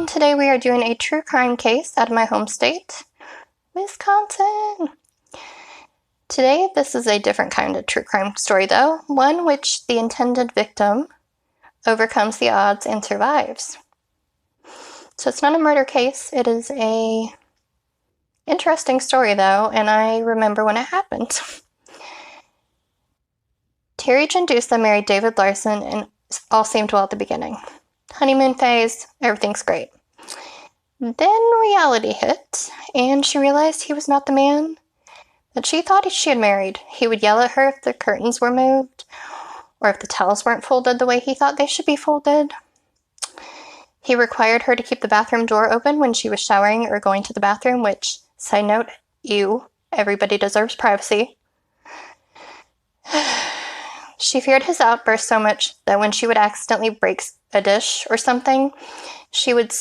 Today we are doing a true crime case out of my home state, Wisconsin. Today this is a different kind of true crime story though, one which the intended victim overcomes the odds and survives. So it's not a murder case, it is a interesting story though, and I remember when it happened. Teri Jendusa married David Larson and all seemed well at the beginning. Honeymoon phase, everything's great. Then reality hit, and she realized he was not the man that she thought she had married. He would yell at her if the curtains were moved, or if the towels weren't folded the way he thought they should be folded. He required her to keep the bathroom door open when she was showering or going to the bathroom, which, side note, ew, everybody deserves privacy. She feared his outburst so much that when she would accidentally break a dish or something, she would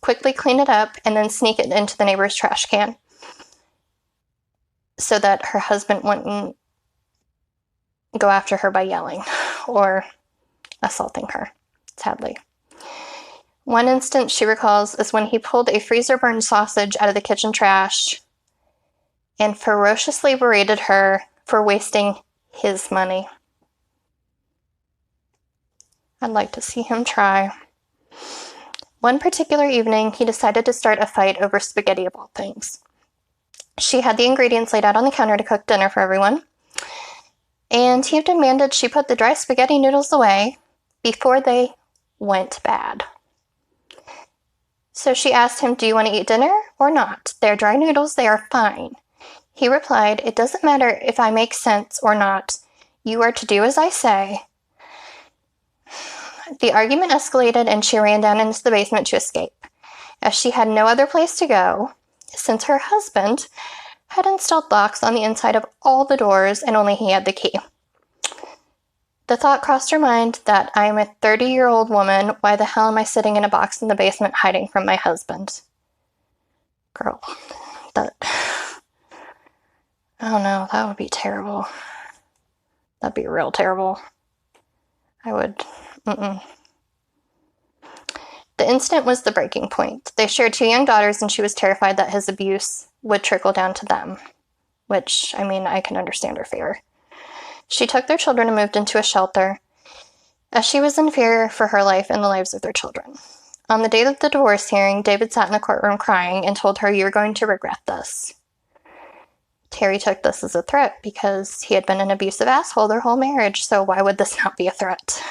quickly clean it up and then sneak it into the neighbor's trash can so that her husband wouldn't go after her by yelling or assaulting her, sadly. One instance she recalls is when he pulled a freezer-burned sausage out of the kitchen trash and ferociously berated her for wasting his money. I'd like to see him try. One particular evening, he decided to start a fight over spaghetti of all things. She had the ingredients laid out on the counter to cook dinner for everyone, and he demanded she put the dry spaghetti noodles away before they went bad. So she asked him, "Do you want to eat dinner or not? They're dry noodles, they are fine." He replied, "It doesn't matter if I make sense or not. You are to do as I say." The argument escalated and she ran down into the basement to escape, as she had no other place to go, since her husband had installed locks on the inside of all the doors and only he had the key. The thought crossed her mind that I am a 30-year-old woman, why the hell am I sitting in a box in the basement hiding from my husband? Girl, I don't know, that would be terrible. That'd be real terrible. The incident was the breaking point. They shared 2 young daughters, and she was terrified that his abuse would trickle down to them, which, I can understand her fear. She took their children and moved into a shelter, as she was in fear for her life and the lives of their children. On the day of the divorce hearing, David sat in the courtroom crying and told her, "You're going to regret this." Teri took this as a threat because he had been an abusive asshole their whole marriage, so why would this not be a threat?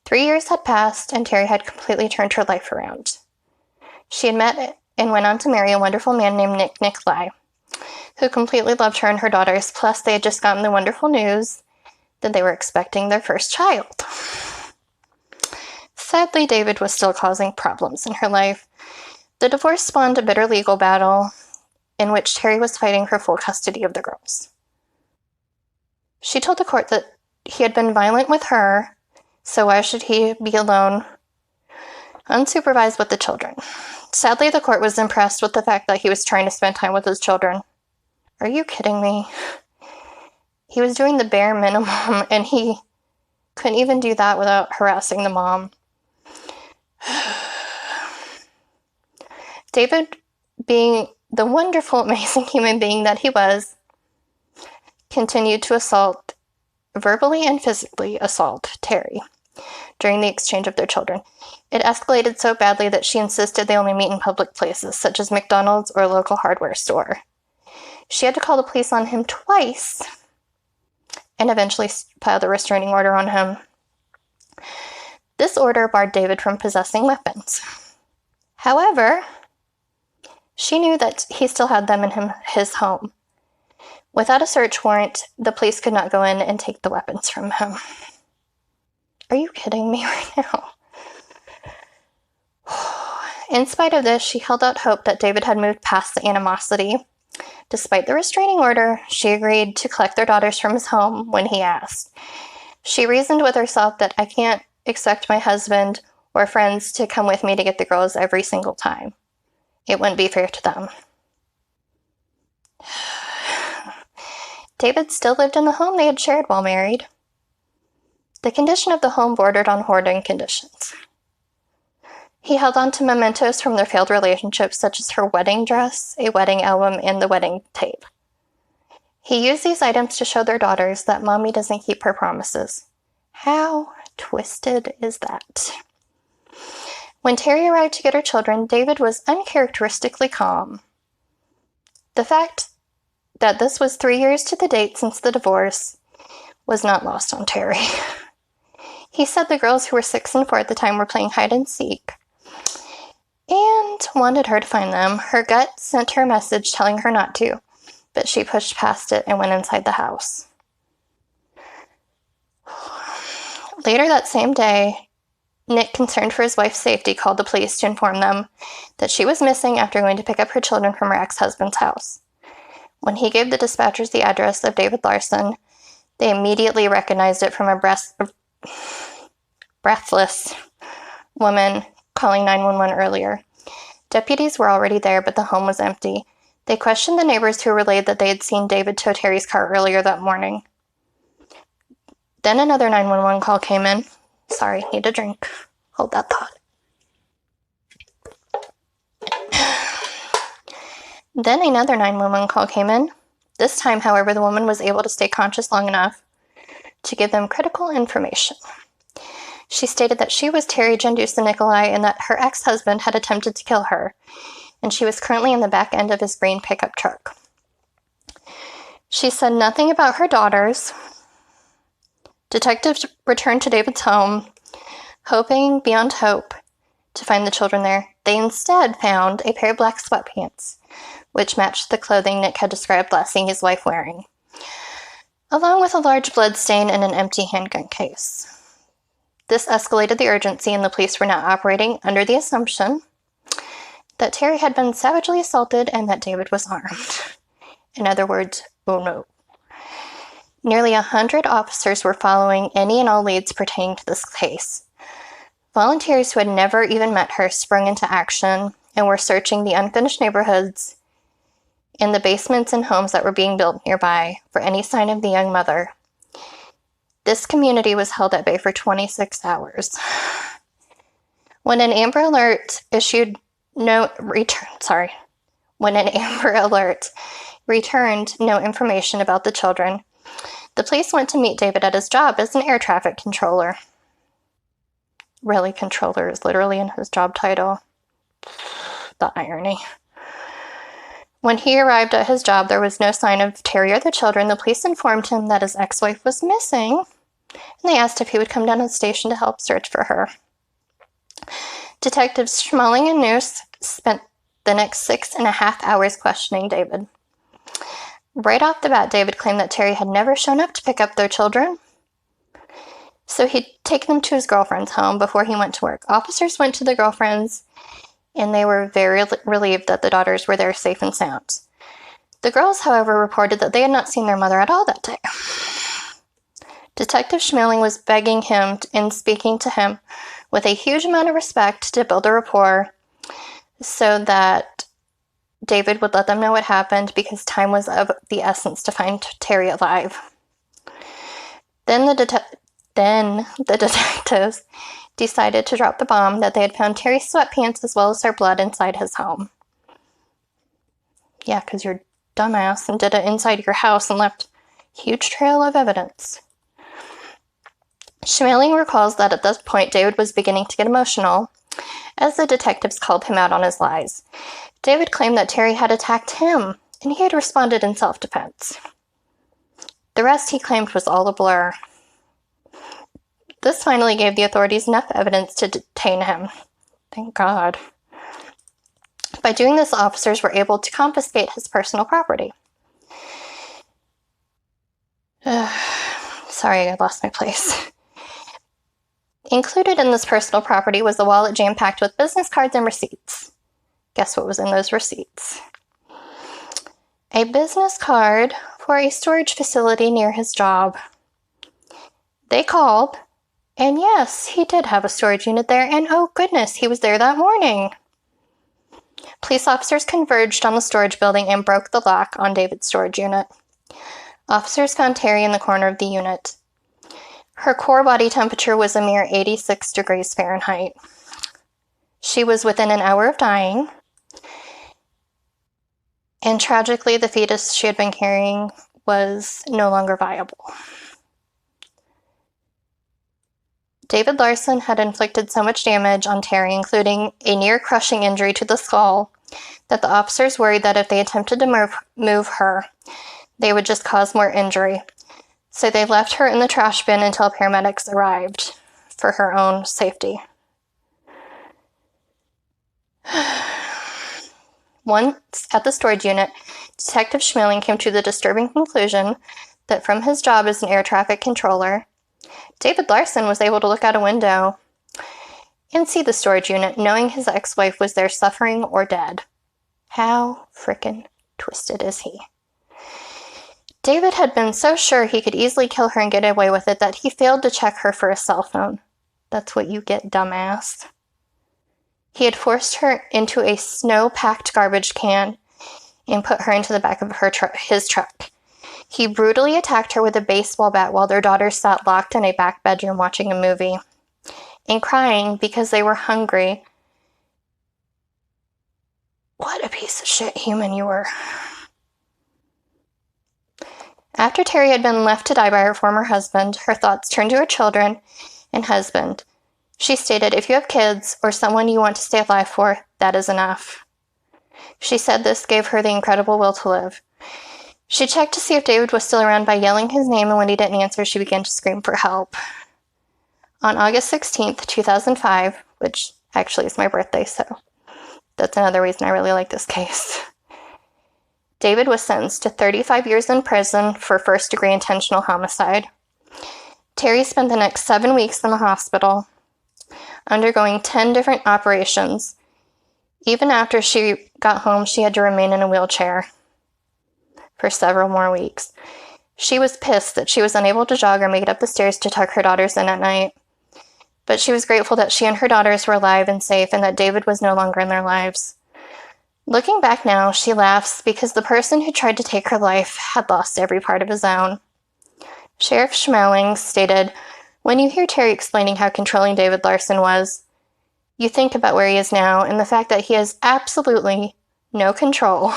3 years had passed, and Teri had completely turned her life around. She had met and went on to marry a wonderful man named Nicolai, who completely loved her and her daughters, plus they had just gotten the wonderful news that they were expecting their first child. Sadly, David was still causing problems in her life. The divorce spawned a bitter legal battle in which Teri was fighting for full custody of the girls. She told the court that he had been violent with her, so why should he be alone, unsupervised with the children? Sadly, the court was impressed with the fact that he was trying to spend time with his children. Are you kidding me? He was doing the bare minimum, and he couldn't even do that without harassing the mom. David, being the wonderful, amazing human being that he was, continued to verbally and physically assault Teri during the exchange of their children. It escalated so badly that she insisted they only meet in public places, such as McDonald's or a local hardware store. She had to call the police on him twice and eventually filed a restraining order on him. This order barred David from possessing weapons. However, she knew that he still had them in his home. Without a search warrant, the police could not go in and take the weapons from him. Are you kidding me right now? In spite of this, she held out hope that David had moved past the animosity. Despite the restraining order, she agreed to collect their daughters from his home when he asked. She reasoned with herself that I can't expect my husband or friends to come with me to get the girls every single time. It wouldn't be fair to them. David still lived in the home they had shared while married. The condition of the home bordered on hoarding conditions. He held on to mementos from their failed relationships, such as her wedding dress, a wedding album, and the wedding tape. He used these items to show their daughters that Mommy doesn't keep her promises. How twisted is that? When Teri arrived to get her children, David was uncharacteristically calm. The fact that this was 3 years to the date since the divorce was not lost on Teri. He said the girls, who were 6 and 4 at the time, were playing hide and seek and wanted her to find them. Her gut sent her a message telling her not to, but she pushed past it and went inside the house. Later that same day, Nick, concerned for his wife's safety, called the police to inform them that she was missing after going to pick up her children from her ex-husband's house. When he gave the dispatchers the address of David Larson, they immediately recognized it from a breathless woman calling 911 earlier. Deputies were already there, but the home was empty. They questioned the neighbors, who relayed that they had seen David tow Teri's car earlier that morning. Then another 911 call came in. Sorry, need a drink. Hold that thought. Then another 911 call came in. This time, however, the woman was able to stay conscious long enough to give them critical information. She stated that she was Teri Jendusa Nicolai and that her ex-husband had attempted to kill her, and she was currently in the back end of his green pickup truck. She said nothing about her daughters. Detectives returned to David's home, hoping beyond hope to find the children there. They instead found a pair of black sweatpants, which matched the clothing Nick had described last seeing his wife wearing, along with a large blood stain and an empty handgun case. This escalated the urgency, and the police were now operating under the assumption that Teri had been savagely assaulted and that David was armed. In other words, oh no. Nearly 100 officers were following any and all leads pertaining to this case. Volunteers who had never even met her sprung into action and were searching the unfinished neighborhoods in the basements and homes that were being built nearby for any sign of the young mother. This community was held at bay for 26 hours. When an Amber Alert returned no information about the children, the police went to meet David at his job as an air traffic controller. Really, controller is literally in his job title. The irony. When he arrived at his job, there was no sign of Teri or the children. The police informed him that his ex-wife was missing, and they asked if he would come down to the station to help search for her. Detectives Schmeling and Noose spent the next 6.5 hours questioning David. Right off the bat, David claimed that Teri had never shown up to pick up their children, so he'd taken them to his girlfriend's home before he went to work. Officers went to the girlfriend's, and they were very relieved that the daughters were there safe and sound. The girls, however, reported that they had not seen their mother at all that day. Detective Schmeling was begging him and speaking to him with a huge amount of respect to build a rapport so that David would let them know what happened, because time was of the essence to find Teri alive. Then the detectives decided to drop the bomb that they had found Teri's sweatpants as well as her blood inside his home. Yeah, because you're dumbass and did it inside your house and left a huge trail of evidence. Schmeling recalls that at this point David was beginning to get emotional as the detectives called him out on his lies. David claimed that Teri had attacked him, and he had responded in self-defense. The rest, he claimed, was all a blur. This finally gave the authorities enough evidence to detain him. Thank God. By doing this, officers were able to confiscate his personal property. Sorry, I lost my place. Included in this personal property was a wallet jam-packed with business cards and receipts. Guess what was in those receipts? A business card for a storage facility near his job. They called, and yes, he did have a storage unit there, and oh goodness, he was there that morning. Police officers converged on the storage building and broke the lock on David's storage unit. Officers found Teri in the corner of the unit. Her core body temperature was a mere 86 degrees Fahrenheit. She was within an hour of dying, and tragically, the fetus she had been carrying was no longer viable. David Larson had inflicted so much damage on Teri, including a near-crushing injury to the skull, that the officers worried that if they attempted to move her, they would just cause more injury. So they left her in the trash bin until paramedics arrived for her own safety. Once at the storage unit, Detective Schmeling came to the disturbing conclusion that from his job as an air traffic controller, David Larson was able to look out a window and see the storage unit, knowing his ex-wife was there suffering or dead. How frickin' twisted is he? David had been so sure he could easily kill her and get away with it that he failed to check her for a cell phone. That's what you get, dumbass. He had forced her into a snow-packed garbage can and put her into the back of his truck. He brutally attacked her with a baseball bat while their daughters sat locked in a back bedroom watching a movie and crying because they were hungry. What a piece of shit human you were. After Teri had been left to die by her former husband, her thoughts turned to her children and husband. She stated, "If you have kids or someone you want to stay alive for, that is enough." She said this gave her the incredible will to live. She checked to see if David was still around by yelling his name, and when he didn't answer, she began to scream for help. On August 16th, 2005, which actually is my birthday, so that's another reason I really like this case, David was sentenced to 35 years in prison for first-degree intentional homicide. Teri spent the next 7 weeks in the hospital, undergoing 10 different operations. Even after she got home, she had to remain in a wheelchair for several more weeks. She was pissed that she was unable to jog or make it up the stairs to tuck her daughters in at night. But she was grateful that she and her daughters were alive and safe and that David was no longer in their lives. Looking back now, she laughs because the person who tried to take her life had lost every part of his own. Sheriff Schmeling stated, "When you hear Teri explaining how controlling David Larson was, you think about where he is now and the fact that he has absolutely no control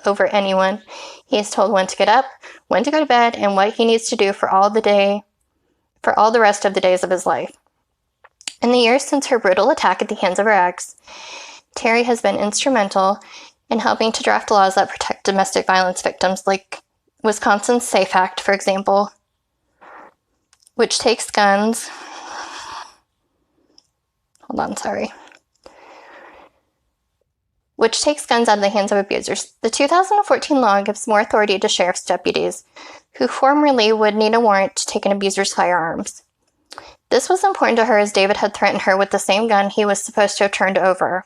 over anyone. He is told when to get up, when to go to bed, and what he needs to do for all the rest of the days of his life." In the years since her brutal attack at the hands of her ex, Teri has been instrumental in helping to draft laws that protect domestic violence victims, like Wisconsin's SAFE Act, for example, which takes guns out of the hands of abusers. The 2014 law gives more authority to sheriff's deputies, who formerly would need a warrant to take an abuser's firearms. This was important to her as David had threatened her with the same gun he was supposed to have turned over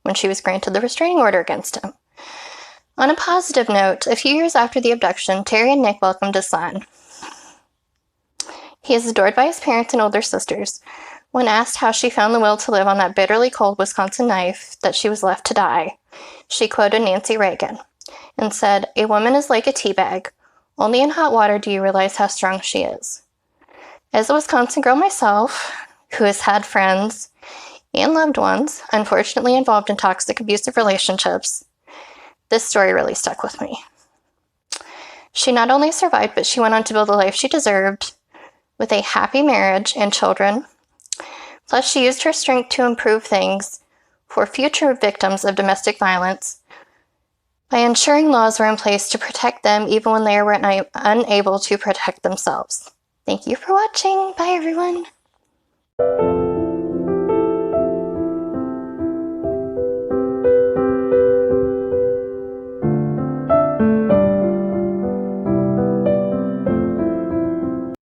when she was granted the restraining order against him. On a positive note, a few years after the abduction, Teri and Nick welcomed a son. He is adored by his parents and older sisters. When asked how she found the will to live on that bitterly cold Wisconsin night that she was left to die, she quoted Nancy Reagan and said, "A woman is like a tea bag. Only in hot water do you realize how strong she is." As a Wisconsin girl myself, who has had friends and loved ones unfortunately involved in toxic, abusive relationships, this story really stuck with me. She not only survived, but she went on to build the life she deserved with a happy marriage and children. Plus, she used her strength to improve things for future victims of domestic violence by ensuring laws were in place to protect them even when they were unable to protect themselves. Thank you for watching. Bye, everyone.